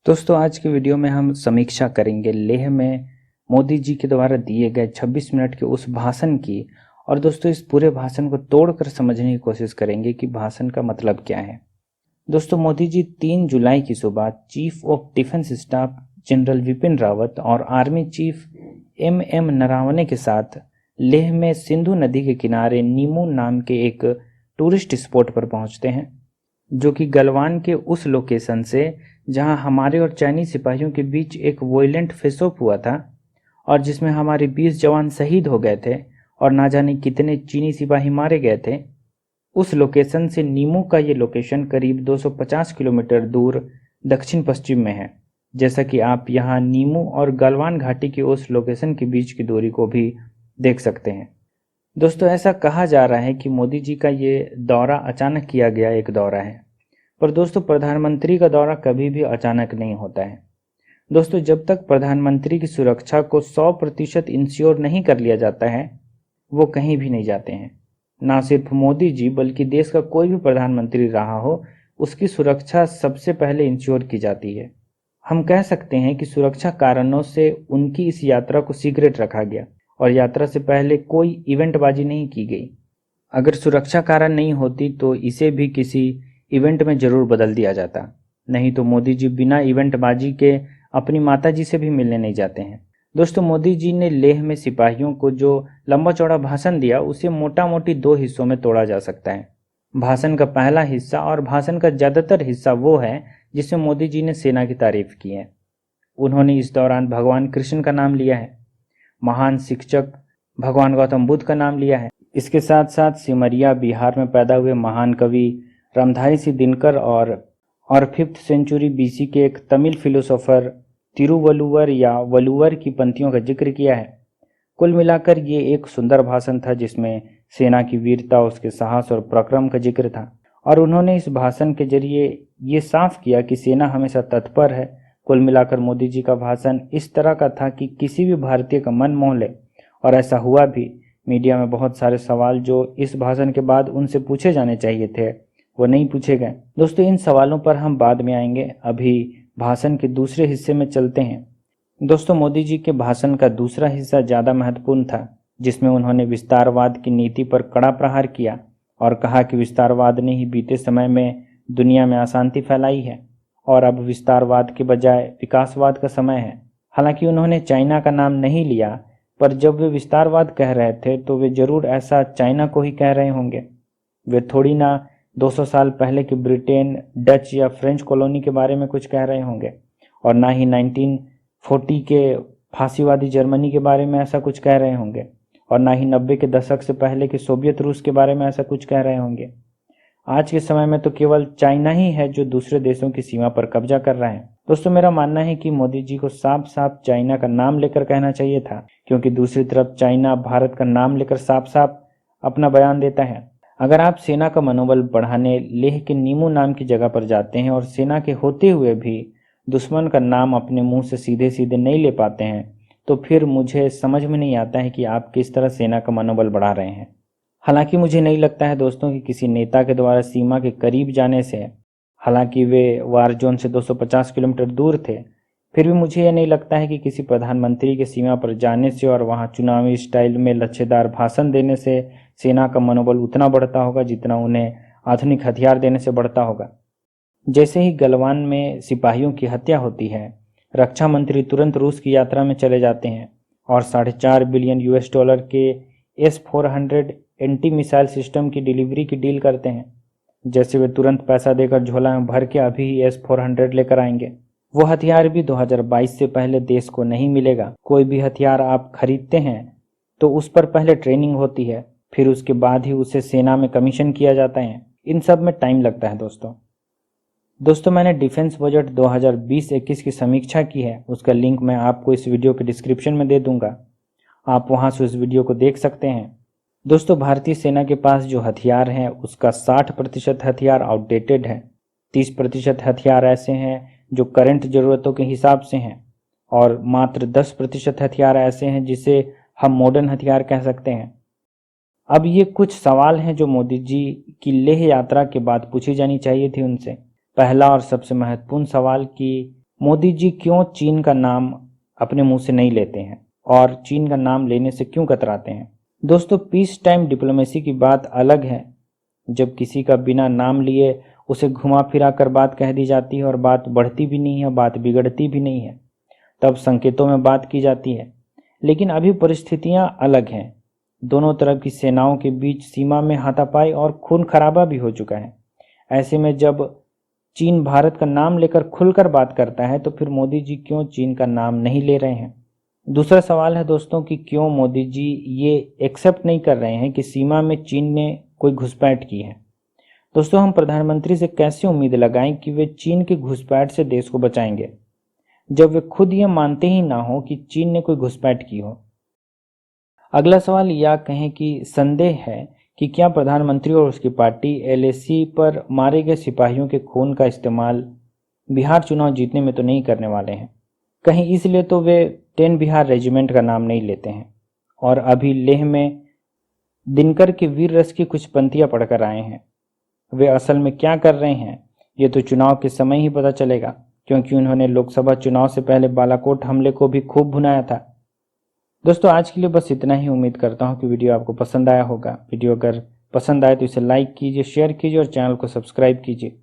दोस्तों आज की वीडियो में हम समीक्षा करेंगे लेह में मोदी जी के द्वारा दिए गए 26 मिनट के उस भाषण की। और दोस्तों इस पूरे भाषण को तोड़कर समझने की कोशिश करेंगे कि भाषण का मतलब क्या है। दोस्तों मोदी जी 3 जुलाई की सुबह chief of defence staff general Vipin Rawat और आर्मी चीफ एम नरावने के साथ लेह में सिंधु नदी के किनारे नीमू नाम के एक टूरिस्ट स्पॉट पर पहुंचते हैं, जो कि गलवान के उस लोकेशन से जहां हमारे और चाइनीज सिपाहियों के बीच एक वॉयलेंट फेस ऑफ हुआ था और जिसमें हमारे 20 जवान शहीद हो गए थे और ना जाने कितने चीनी सिपाही मारे गए थे। उस लोकेशन से नीमू का ये लोकेशन करीब 250 किलोमीटर दूर दक्षिण पश्चिम में है। जैसा कि आप यहाँ नीमू और गलवान घाटी की उस लोकेशन के बीच की दूरी को भी देख सकते हैं। दोस्तों ऐसा कहा जा रहा है कि मोदी जी का ये दौरा अचानक किया गया एक दौरा है, पर दोस्तों प्रधानमंत्री का दौरा कभी भी अचानक नहीं होता है। दोस्तों जब तक प्रधानमंत्री की सुरक्षा को 100% इंश्योर नहीं कर लिया जाता है वो कहीं भी नहीं जाते हैं। ना सिर्फ मोदी जी बल्कि देश का कोई भी प्रधानमंत्री रहा हो उसकी सुरक्षा सबसे पहले इंश्योर की जाती है। हम कह सकते हैं कि सुरक्षा कारणों से उनकी इस यात्रा को सीक्रेट रखा गया और यात्रा से पहले कोई इवेंटबाजी नहीं की गई। अगर सुरक्षा कारण नहीं होती तो इसे भी किसी इवेंट में जरूर बदल दिया जाता। नहीं तो मोदी जी बिना इवेंटबाजी के अपनी माता जी से भी मिलने नहीं जाते हैं। दोस्तों मोदी जी ने लेह में सिपाहियों को जो लंबा चौड़ा भाषण दिया उसे मोटा मोटी 2 हिस्सों में तोड़ा जा सकता है। भाषण का पहला हिस्सा और भाषण का ज़्यादातर हिस्सा वो है जिसमें मोदी जी ने सेना की तारीफ की है। उन्होंने इस दौरान भगवान कृष्ण का नाम लिया है, महान शिक्षक भगवान गौतम बुद्ध का नाम लिया है। इसके साथ साथ सिमरिया बिहार में पैदा हुए महान कवि रामधारी सिंह दिनकर और 5th सेंचुरी बीसी के एक तमिल फिलोसोफर तिरुवल्लुवर या वलुवर की पंक्तियों का जिक्र किया है। कुल मिलाकर ये एक सुंदर भाषण था जिसमें सेना की वीरता, उसके साहस और पराक्रम का जिक्र था। और उन्होंने इस भाषण के जरिए ये साफ किया कि सेना हमेशा तत्पर है। कुल मिलाकर मोदी जी का भाषण इस तरह का था कि किसी भी भारतीय का मन मोह ले, और ऐसा हुआ भी। मीडिया में बहुत सारे सवाल जो इस भाषण के बाद उनसे पूछे जाने चाहिए थे वो नहीं पूछे गए। दोस्तों इन सवालों पर हम बाद में आएंगे, अभी भाषण के दूसरे हिस्से में चलते हैं। दोस्तों मोदी जी के भाषण का दूसरा हिस्सा ज़्यादा महत्वपूर्ण था, जिसमें उन्होंने विस्तारवाद की नीति पर कड़ा प्रहार किया और कहा कि विस्तारवाद ने ही बीते समय में दुनिया में अशांति फैलाई है और अब विस्तारवाद के बजाय विकासवाद का समय है। हालांकि उन्होंने चाइना का नाम नहीं लिया, पर जब वे विस्तारवाद कह रहे थे तो वे जरूर ऐसा चाइना को ही कह रहे होंगे। वे थोड़ी ना 200 साल पहले के ब्रिटेन, डच या फ्रेंच कॉलोनी के बारे में कुछ कह रहे होंगे, और ना ही 1940 के फांसीवादी जर्मनी के बारे में ऐसा कुछ कह रहे होंगे, और ना ही 90 के दशक से पहले के सोवियत रूस के बारे में ऐसा कुछ कह रहे होंगे। आज के समय में तो केवल चाइना ही है जो दूसरे देशों की सीमा पर कब्जा कर रहा है। दोस्तों मेरा मानना है कि मोदी जी को साफ साफ चाइना का नाम लेकर कहना चाहिए था, क्योंकि दूसरी तरफ चाइना भारत का नाम लेकर साफ साफ अपना बयान देता है। अगर आप सेना का मनोबल बढ़ाने लेह के नीमू नाम की जगह पर जाते हैं और सेना के होते हुए भी दुश्मन का नाम अपने मुंह से सीधे सीधे नहीं ले पाते हैं, तो फिर मुझे समझ में नहीं आता है कि आप किस तरह सेना का मनोबल बढ़ा रहे हैं। हालांकि मुझे नहीं लगता है दोस्तों कि किसी नेता के द्वारा सीमा के करीब जाने से, हालांकि वे वार जोन से 250 किलोमीटर दूर थे, फिर भी मुझे यह नहीं लगता है कि किसी प्रधानमंत्री के सीमा पर जाने से और वहां चुनावी स्टाइल में लच्छेदार भाषण देने से सेना का मनोबल उतना बढ़ता होगा जितना उन्हें आधुनिक हथियार देने से बढ़ता होगा। जैसे ही गलवान में सिपाहियों की हत्या होती है, रक्षा मंत्री तुरंत रूस की यात्रा में चले जाते हैं और $4.5 बिलियन के S-400 एंटी मिसाइल सिस्टम की डिलीवरी की डील करते हैं। जैसे वे तुरंत पैसा देकर झोला में भर के अभी ही S-400 लेकर आएंगे। वो हथियार भी 2022 से पहले देश को नहीं मिलेगा। कोई भी हथियार आप खरीदते हैं तो उस पर पहले ट्रेनिंग होती है, फिर उसके बाद ही उसे सेना में कमीशन किया जाता है। इन सब में टाइम लगता है दोस्तों मैंने डिफेंस बजट 2020-21 की समीक्षा की है, उसका लिंक मैं आपको इस वीडियो के डिस्क्रिप्शन में दे दूंगा, आप वहां से उस वीडियो को देख सकते हैं। दोस्तों भारतीय सेना के पास जो हथियार हैं उसका 60% हथियार आउटडेटेड है, 30% हथियार ऐसे हैं जो करंट ज़रूरतों के हिसाब से हैं, और मात्र 10% हथियार ऐसे हैं जिसे हम मॉडर्न हथियार कह सकते हैं। अब ये कुछ सवाल हैं जो मोदी जी की लेह यात्रा के बाद पूछी जानी चाहिए थी उनसे। पहला और सबसे महत्वपूर्ण सवाल कि मोदी जी क्यों चीन का नाम अपने मुंह से नहीं लेते हैं और चीन का नाम लेने से क्यों कतराते हैं? दोस्तों, पीस टाइम डिप्लोमेसी की बात अलग है। जब किसी का बिना नाम लिए उसे घुमा फिरा कर बात कह दी जाती है और बात बढ़ती भी नहीं है, बात बिगड़ती भी नहीं है, तब संकेतों में बात की जाती है। लेकिन अभी परिस्थितियां अलग हैं। दोनों तरफ की सेनाओं के बीच सीमा में हाथापाई और खून खराबा भी हो चुका है। ऐसे में जब चीन भारत का नाम लेकर खुलकर बात करता है तो फिर मोदी जी क्यों चीन का नाम नहीं ले रहे हैं? दूसरा सवाल है दोस्तों कि क्यों मोदी जी ये एक्सेप्ट नहीं कर रहे हैं कि सीमा में चीन ने कोई घुसपैठ की है। दोस्तों, हम प्रधानमंत्री से कैसे उम्मीद लगाएं कि वे चीन की घुसपैठ से देश को बचाएंगे जब वे खुद ये मानते ही ना हो कि चीन ने कोई घुसपैठ की हो। अगला सवाल या कहें कि संदेह है कि क्या प्रधानमंत्री और उसकी पार्टी एलएसी पर मारे गए सिपाहियों के खून का इस्तेमाल बिहार चुनाव जीतने में तो नहीं करने वाले हैं। कहीं इसलिए तो वे 10 बिहार रेजिमेंट का नाम नहीं लेते हैं और अभी लेह में दिनकर के वीर रस की कुछ पंक्तियां पढ़कर आए हैं। वे असल में क्या कर रहे हैं ये तो चुनाव के समय ही पता चलेगा, क्योंकि उन्होंने लोकसभा चुनाव से पहले बालाकोट हमले को भी खूब भुनाया था। दोस्तों, आज के लिए बस इतना ही। उम्मीद करता हूँ कि वीडियो आपको पसंद आया होगा। वीडियो अगर पसंद आए तो इसे लाइक कीजिए, शेयर कीजिए और चैनल को सब्सक्राइब कीजिए।